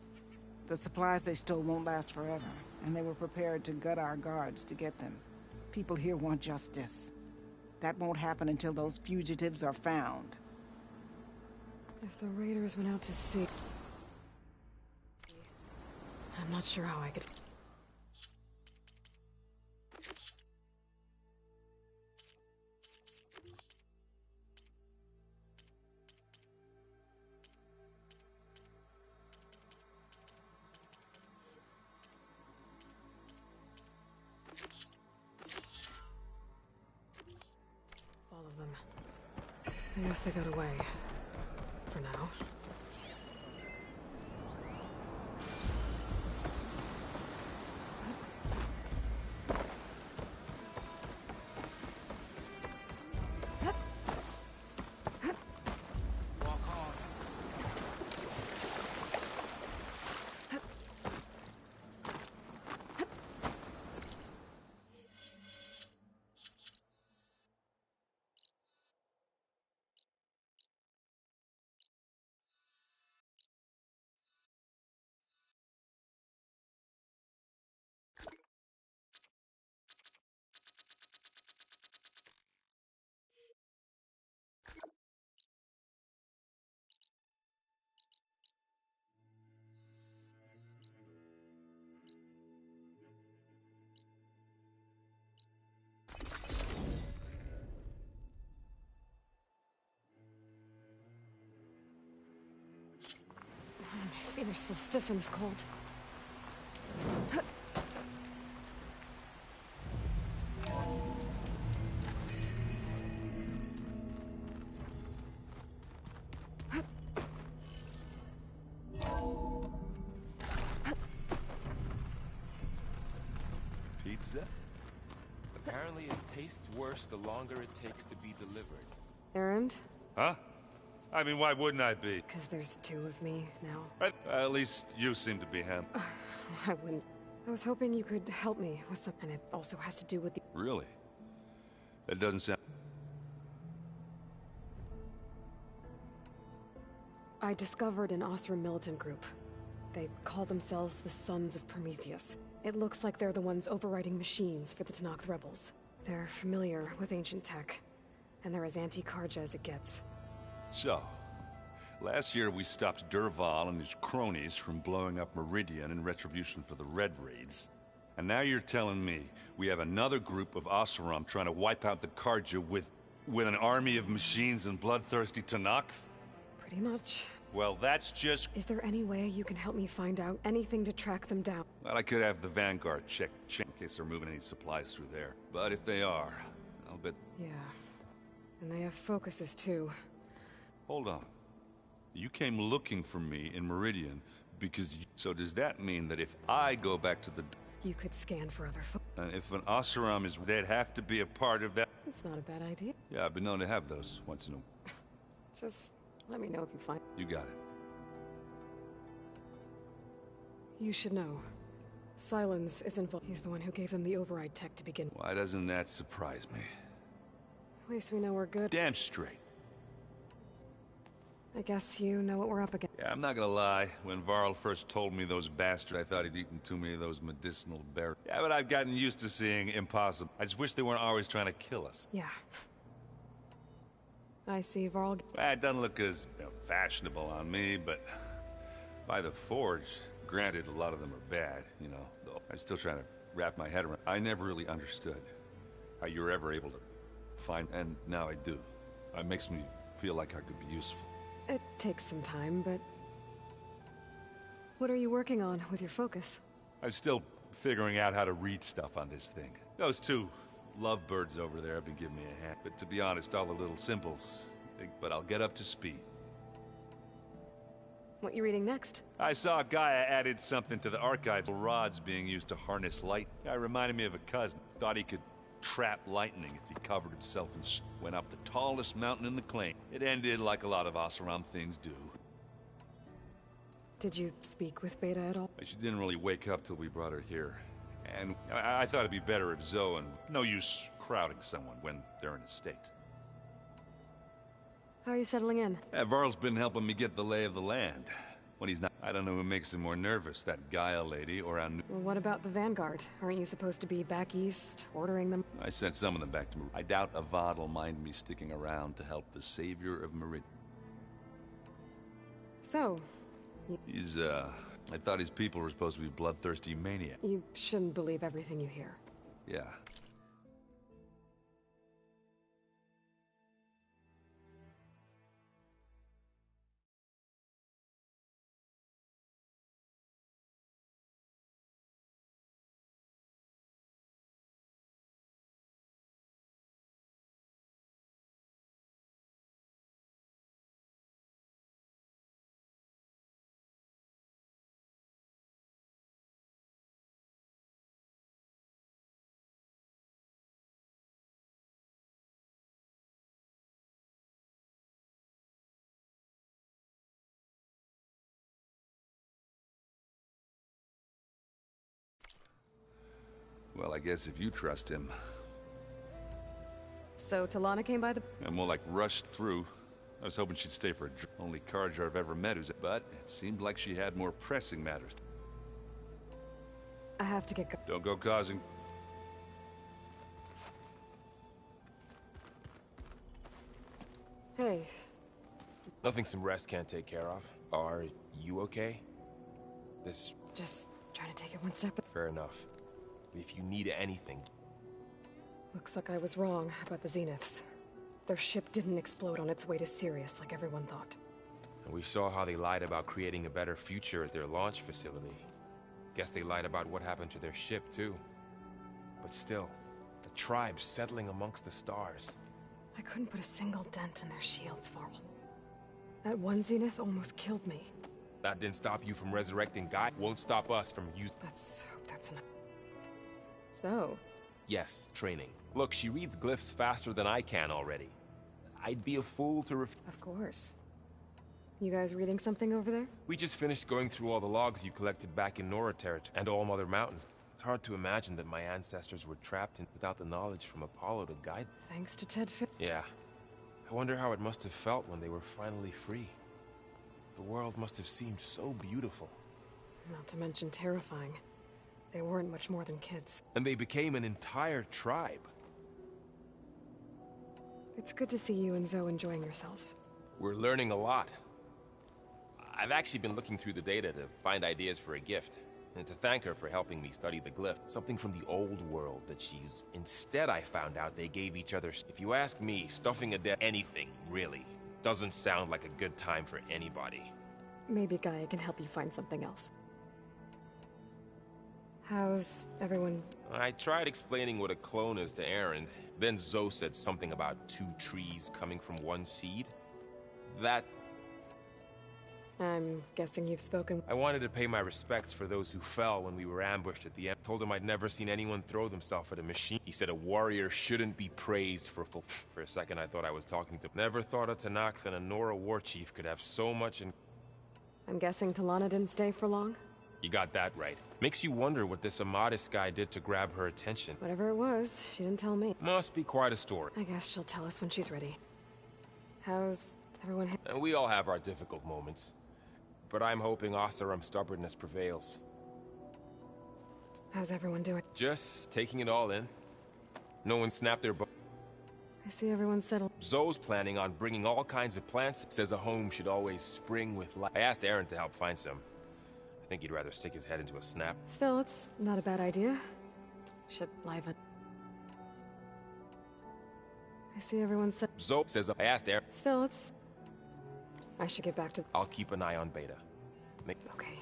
The supplies they stole won't last forever, and they were prepared to gut our guards to get them. People here want justice. That won't happen until those fugitives are found. If the raiders went out to sea... I'm not sure how I could... Follow them. I guess they got away. For now. My fingers feel stiff in this cold. Pizza? Apparently it tastes worse the longer it takes to be delivered. Errand? Huh? I mean, why wouldn't I be? Because there's two of me now. At least you seem to be him. I wouldn't. I was hoping you could help me with something. It also has to do with the... Really? That doesn't sound... I discovered an Osram militant group. They call themselves the Sons of Prometheus. It looks like they're the ones overriding machines for the Tenakth rebels. They're familiar with ancient tech, and they're as anti-Karja as it gets. So, last year we stopped Durval and his cronies from blowing up Meridian in retribution for the Red Raids. And now you're telling me we have another group of Oseram trying to wipe out the Karja with an army of machines and bloodthirsty Tenakth? Pretty much. Well, that's just... Is there any way you can help me find out anything to track them down? Well, I could have the Vanguard check in case they're moving any supplies through there. But if they are, I'll bet... Yeah. And they have focuses, too. Hold on. You came looking for me in Meridian because... So does that mean that if I go back to the... You could scan for other And if an Oseram is, they'd have to be a part of that. It's not a bad idea. Yeah, I've been known to have those once in a... Just let me know if you find... You got it. You should know. Silence is involved. He's the one who gave them the override tech to begin. Why doesn't that surprise me? At least we know we're good. Damn straight. I guess you know what we're up against. Yeah, I'm not gonna lie. When Varl first told me those bastards, I thought he'd eaten too many of those medicinal berries. Yeah, but I've gotten used to seeing impossible. I just wish they weren't always trying to kill us. Yeah. I see Varl... It doesn't look as fashionable on me, but by the Forge, granted, a lot of them are bad, you know. Though I'm still trying to wrap my head around. I never really understood how you were ever able to find, and now I do. It makes me feel like I could be useful. It takes some time, but... What are you working on with your focus? I'm still figuring out how to read stuff on this thing. Those two lovebirds over there have been giving me a hand. But to be honest, all the little symbols. But I'll get up to speed. What you reading next? I saw Gaia added something to the archive. Rods being used to harness light. Guy reminded me of a cousin. Thought he could trap lightning if he covered himself and went up the tallest mountain in the claim. It ended like a lot of Oseram things do. Did you speak with Beta at all? She didn't really wake up till we brought her here. And I thought it'd be better if Zoe and... No use crowding someone when they're in a state. How are you settling in? Varl's been helping me get the lay of the land. When he's not... I don't know who makes him more nervous, that Gaia lady or our new... Well, what about the Vanguard? Aren't you supposed to be back east, ordering them? I sent some of them back to Meridian. I doubt Avad will mind me sticking around to help the savior of Meridian. So... He's, I thought his people were supposed to be bloodthirsty maniacs. You shouldn't believe everything you hear. Yeah. Well, I guess if you trust him. So, Talana came by the... More like rushed through. I was hoping she'd stay for a drink. Only Carja I've ever met who's... But it seemed like she had more pressing matters. I have to get... Don't go causing... Hey. Nothing some rest can't take care of. Are you okay? This... Just trying to take it one step... Fair enough. If you need anything... Looks like I was wrong about the Zeniths. Their ship didn't explode on its way to Sirius like everyone thought. And we saw how they lied about creating a better future at their launch facility. Guess they lied about what happened to their ship, too. But still, the tribe settling amongst the stars. I couldn't put a single dent in their shields, Varl. That one Zenith almost killed me. That didn't stop you from resurrecting Gaia. Won't stop us from using... Let's hope that's not... So? Yes, training. Look, she reads glyphs faster than I can already. I'd be a fool to Of course. You guys reading something over there? We just finished going through all the logs you collected back in Nora territory and All Mother Mountain. It's hard to imagine that my ancestors were trapped in without the knowledge from Apollo to guide them. Thanks to Ted Fit. Yeah. I wonder how it must have felt when they were finally free. The world must have seemed so beautiful. Not to mention terrifying. They weren't much more than kids. And they became an entire tribe. It's good to see you and Zoe enjoying yourselves. We're learning a lot. I've actually been looking through the data to find ideas for a gift. And to thank her for helping me study the glyph. Something from the old world that she's... Instead, I found out they gave each other... If you ask me, stuffing a dead anything, really, doesn't sound like a good time for anybody. Maybe Gaia can help you find something else. How's everyone? I tried explaining what a clone is to Aaron. Then Zoe said something about 2 trees coming from 1 seed. That I'm guessing you've spoken. I wanted to pay my respects for those who fell when we were ambushed at the end. Told him I'd never seen anyone throw themselves at a machine. He said a warrior shouldn't be praised for full. For a second, I thought I was talking to. Never thought a Tanakh and a Nora war chief could have so much in. I'm guessing Talana didn't stay for long? You got that right. Makes you wonder what this Amadis guy did to grab her attention. Whatever it was, she didn't tell me. Must be quite a story. I guess she'll tell us when she's ready. How's everyone? And we all have our difficult moments. But I'm hoping Oseram's stubbornness prevails. How's everyone doing? Just taking it all in. No one snapped their bow. I see everyone's settled. Zoe's planning on bringing all kinds of plants. Says a home should always spring with life. I asked Aaron to help find some. I think he'd rather stick his head into a snap. Still, it's not a bad idea. Should liven. I see everyone's settled. Zoe says I asked Aaron. Still, it's... I should get back to... I'll keep an eye on Beta. Okay.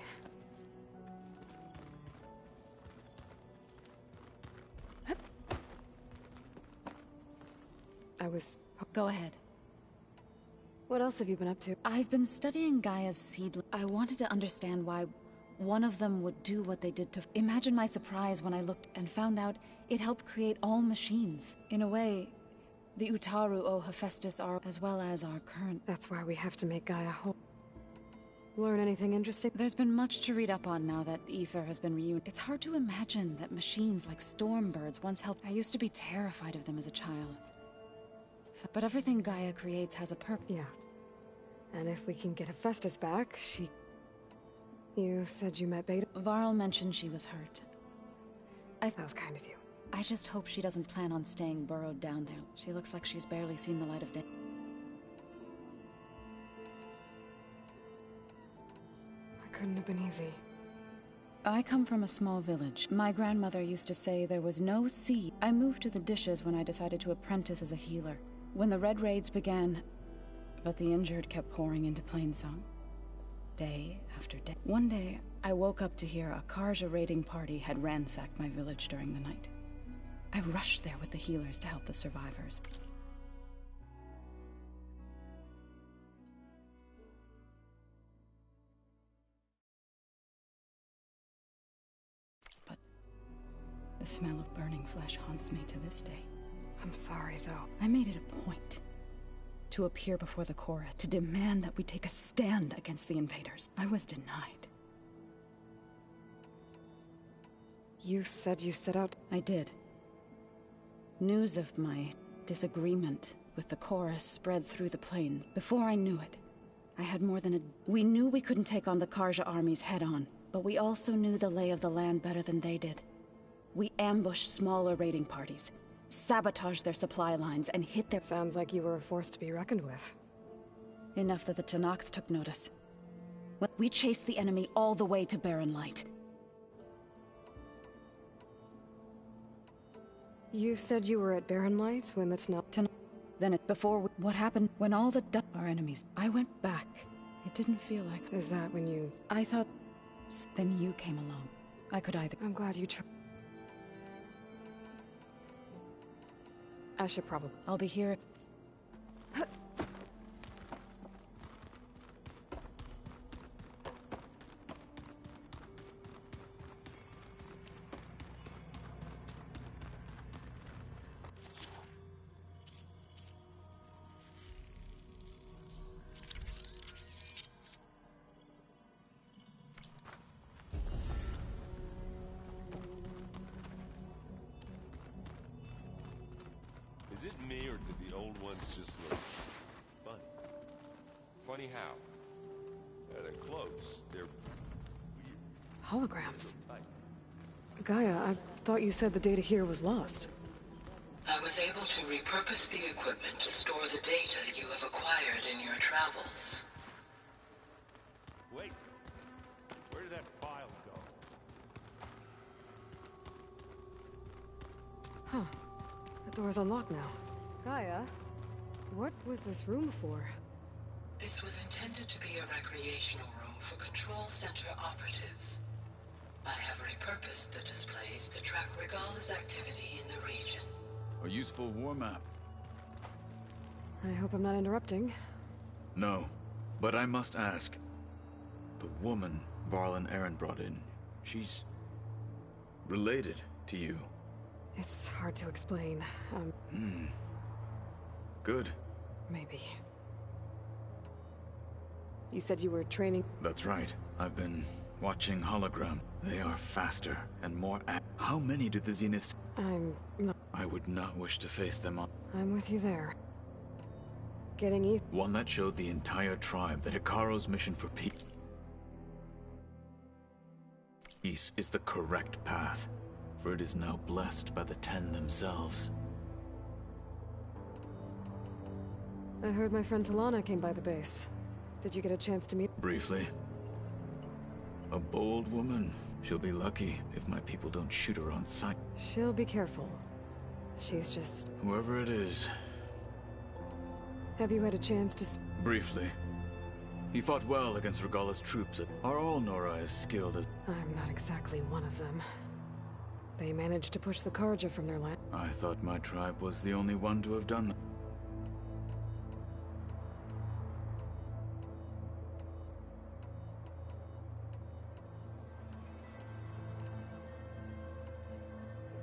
I was... Go ahead. What else have you been up to? I've been studying Gaia's seedling. I wanted to understand why one of them would do what they did to... Imagine my surprise when I looked and found out it helped create all machines. In a way, the Utaru owe Hephaestus are as well as our current... That's why we have to make Gaia whole. Learn anything interesting? There's been much to read up on now that Ether has been reunited. It's hard to imagine that machines like Stormbirds once helped... I used to be terrified of them as a child. But everything Gaia creates has a purpose. Yeah. And if we can get Hephaestus back, she... You said you met Beta? Varl mentioned she was hurt. That was kind of you. I just hope she doesn't plan on staying burrowed down there. She looks like she's barely seen the light of day. It couldn't have been easy. I come from a small village. My grandmother used to say there was no sea. I moved to the dishes when I decided to apprentice as a healer. When the Red Raids began, but the injured kept pouring into Plainsong. Day after day. One day, I woke up to hear a Karja raiding party had ransacked my village during the night. I rushed there with the healers to help the survivors. But the smell of burning flesh haunts me to this day. I'm sorry, Zoe. I made it a point to appear before the Korra to demand that we take a stand against the invaders. I was denied. You said you set out... I did. News of my disagreement with the Korra spread through the plains. Before I knew it, I had more than a... We knew we couldn't take on the Karja armies head-on, but we also knew the lay of the land better than they did. We ambushed smaller raiding parties, sabotaged their supply lines, and hit their... Sounds like you were a force to be reckoned with. Enough that the Tanakh took notice. We chased the enemy all the way to Barren Light. You said you were at Barren Light when the Tanakh... Then what happened when all the our enemies... I went back. It didn't feel like... Is that when you... I thought... Then you came along. I could either... I'm glad you tried. I should probably... I'll be here... Is it me, or did the old ones just look funny? Funny how? They're close. They're weird. Holograms. Gaia, I thought you said the data here was lost. I was able to repurpose the equipment to store the data you have acquired in your travels. Wait. Where did that file go? Huh. The door's unlocked now. Gaia, what was this room for? This was intended to be a recreational room for Control Center operatives. I have repurposed the displays to track Regala's activity in the region. A useful war map. I hope I'm not interrupting. No, but I must ask. The woman Varl and Aaron brought in, she's related to you. It's hard to explain. Good. Maybe. You said you were training? That's right. I've been watching hologram. They are faster and more How many do the Zeniths? I'm not... I would not wish to face them all. I'm with you there. Getting One that showed the entire tribe that Hikaru's mission for peace is the correct path, for it is now blessed by the Ten themselves. I heard my friend Talana came by the base. Did you get a chance to meet? Briefly. A bold woman. She'll be lucky if my people don't shoot her on sight. She'll be careful. She's just... Whoever it is. Have you had a chance to... Briefly. He fought well against Regalla's troops. Are all Nora as skilled as... I'm not exactly one of them. They managed to push the Karja from their land. I thought my tribe was the only one to have done that.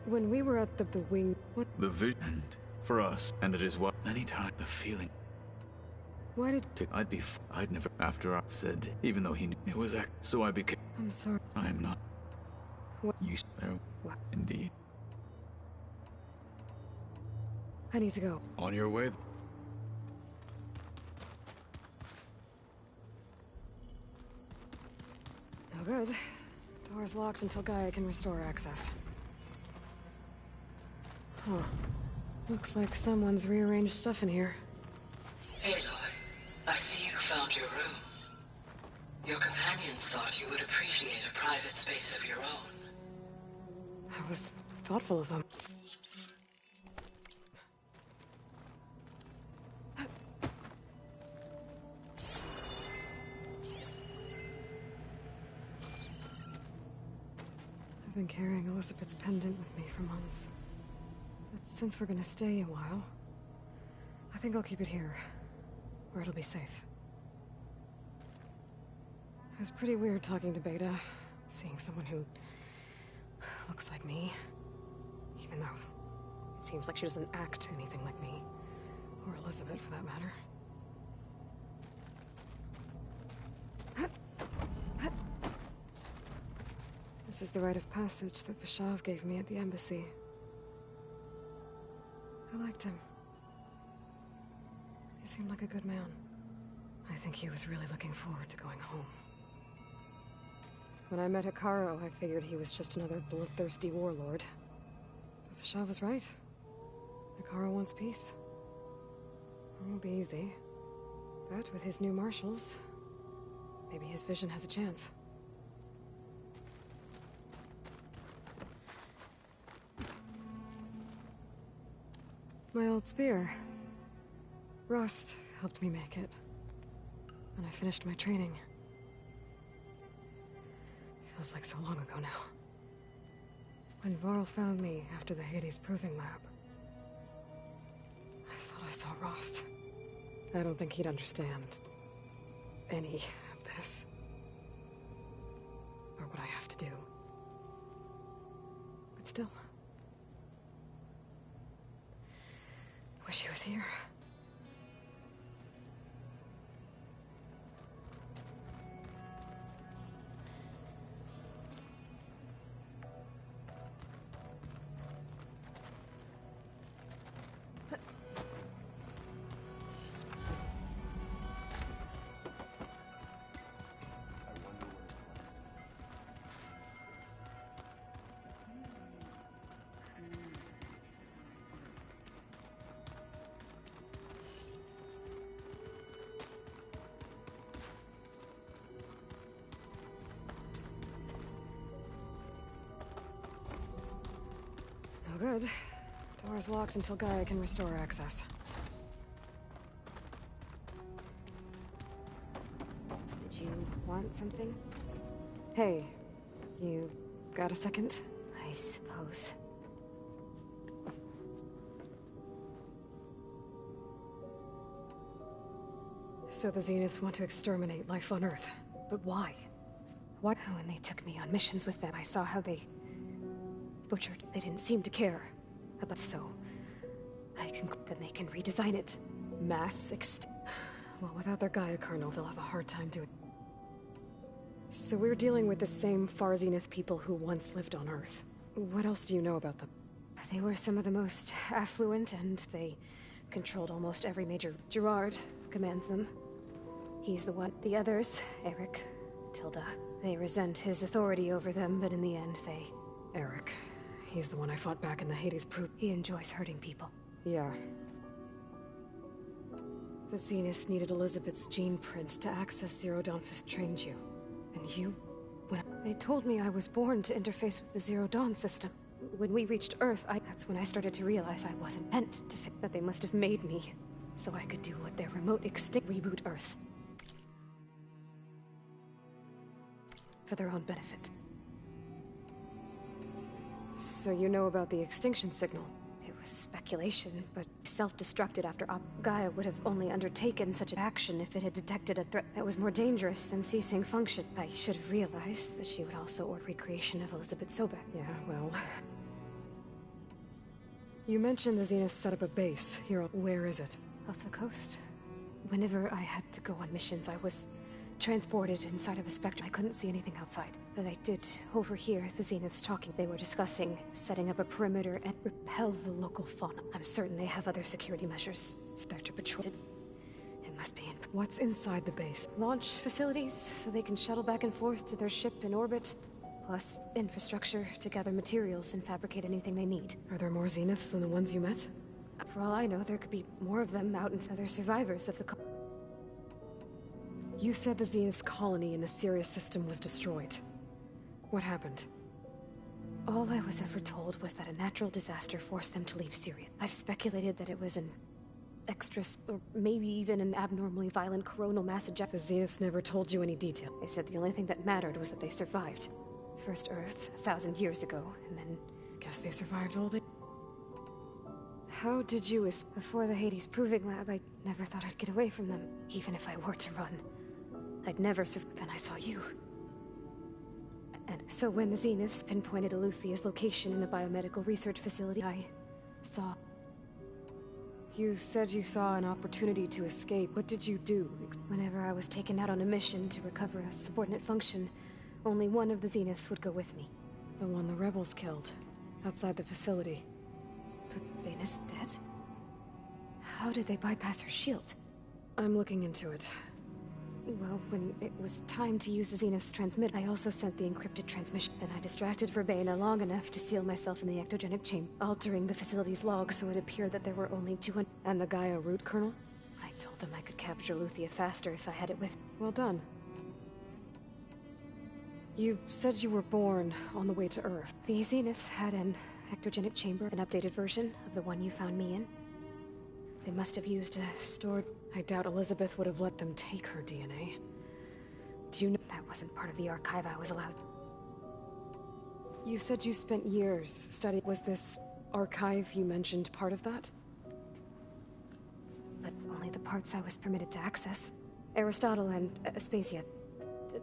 When we were at the wing... The vision for us, and it is what many times the feeling. Why did... I'd never... After I said, even though he knew it was so I became... I'm sorry. I am not. What? You there? What? Indeed. I need to go. On your way. No good. Door's locked until Gaia can restore access. Huh. Looks like someone's rearranged stuff in here. Aloy, I see you found your room. Your companions thought you would appreciate a private space of your own. That was thoughtful of them. I've been carrying Elizabeth's pendant with me for months. But since we're gonna stay a while, I think I'll keep it here, where it'll be safe. It was pretty weird talking to Beta, seeing someone who looks like me, even though it seems like she doesn't act anything like me, or Elizabeth for that matter. This is the rite of passage that Vishav gave me at the embassy. I liked him. He seemed like a good man. I think he was really looking forward to going home. When I met Hikaru, I figured he was just another bloodthirsty warlord. But Vishav was right. Hikaru wants peace. It won't be easy. But with his new marshals, maybe his vision has a chance. My old spear. Rust helped me make it. When I finished my training. Feels like so long ago now. When Varl found me after the Hades Proving Lab, I thought I saw Rost. I don't think he'd understand any of this. Or what I have to do. But still. Wish he was here. No good. Door's locked until Gaia can restore access. Did you want something? Hey, you got a second? I suppose. So the Zeniths want to exterminate life on Earth. But why? What? When they took me on missions with them, I saw how they butchered. They didn't seem to care about so. Then they can redesign it. Well, without their Gaia kernel, they'll have a hard time doing. So we're dealing with the same Far Zenith people who once lived on Earth. What else do you know about them? They were some of the most affluent, and they controlled almost every major. Gerard commands them. He's the one. The others, Eric, Tilda, they resent his authority over them, but in the end, Eric. He's the one I fought back in the Hades proof. He enjoys hurting people. Yeah. The Zeniths needed Elizabeth's gene print to access Zero Dawn trained you. And you... They told me I was born to interface with the Zero Dawn system. When we reached Earth, that's when I started to realize I wasn't meant to fit. That they must have made me so I could do what their remote reboot Earth. For their own benefit. So you know about the extinction signal? It was speculation, but self-destructed after Gaia would have only undertaken such an action if it had detected a threat that was more dangerous than ceasing function. I should have realized that she would also order recreation of Elizabeth Sobek. Yeah, well... You mentioned the Zenith set up a base here. Where is it? Off the coast. Whenever I had to go on missions, I was transported inside of a spectrum. I couldn't see anything outside. But I did overhear the Zeniths talking. They were discussing setting up a perimeter and repel the local fauna. I'm certain they have other security measures. Spectre Patrol. It must be in... What's inside the base? Launch facilities, so they can shuttle back and forth to their ship in orbit. Plus, infrastructure to gather materials and fabricate anything they need. Are there more Zeniths than the ones you met? For all I know, there could be more of them out in other survivors of the... You said the Zenith's colony in the Sirius system was destroyed. What happened? All I was ever told was that a natural disaster forced them to leave Syria. I've speculated that it was an extra, or maybe even an abnormally violent coronal mass ejection. The Zeniths never told you any detail. They said the only thing that mattered was that they survived. First Earth, 1,000 years ago, and then... Guess they survived all day. How did you Before the Hades Proving Lab, I never thought I'd get away from them, even if I were to run. I'd never survived. Then I saw you. And so when the Zeniths pinpointed Eluthia's location in the biomedical research facility, I saw... You said you saw an opportunity to escape. What did you do? Whenever I was taken out on a mission to recover a subordinate function, only one of the Zeniths would go with me. The one the rebels killed, outside the facility. But Baina's dead? How did they bypass her shield? I'm looking into it. Well, when it was time to use the Zenith's transmit, I also sent the encrypted transmission. Then I distracted Forbbiden long enough to seal myself in the ectogenic chamber, altering the facility's log so it appeared that there were only 200... And the Gaia root kernel? I told them I could capture Luthia faster if I had it with... Well done. You said you were born on the way to Earth. The Zeniths had an ectogenic chamber, an updated version of the one you found me in. They must have used a stored... I doubt Elizabeth would have let them take her DNA. Do you know... That wasn't part of the archive I was allowed. You said you spent years studying... Was this archive you mentioned part of that? But only the parts I was permitted to access. Aristotle and Aspasia,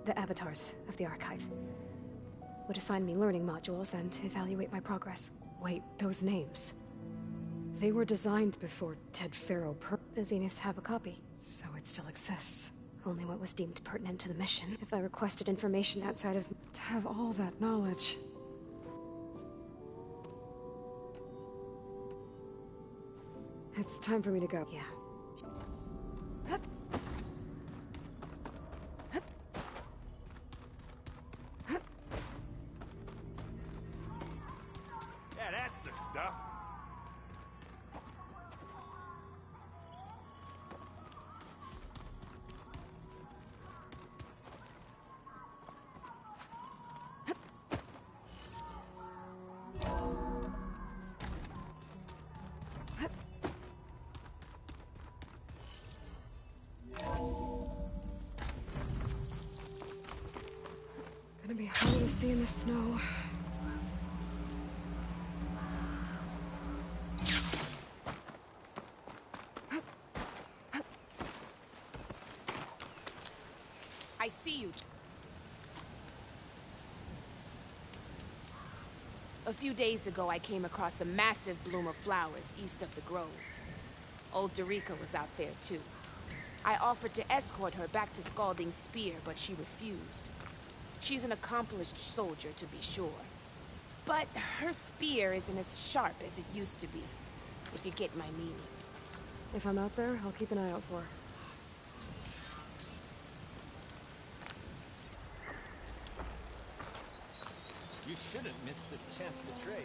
the avatars of the archive, would assign me learning modules and evaluate my progress. Wait, those names... They were designed before Ted Faro The Zeniths have a copy, so it still exists. Only what was deemed pertinent to the mission. If I requested information outside of... To have all that knowledge... It's time for me to go. Yeah. Yeah, that's the stuff. Gonna be hard to see in the snow. I see you. A few days ago, I came across a massive bloom of flowers east of the grove. Old Dorica was out there, too. I offered to escort her back to Scalding Spear, but she refused. She's an accomplished soldier, to be sure. But her spear isn't as sharp as it used to be, if you get my meaning. If I'm out there, I'll keep an eye out for her. You shouldn't miss this chance to trade.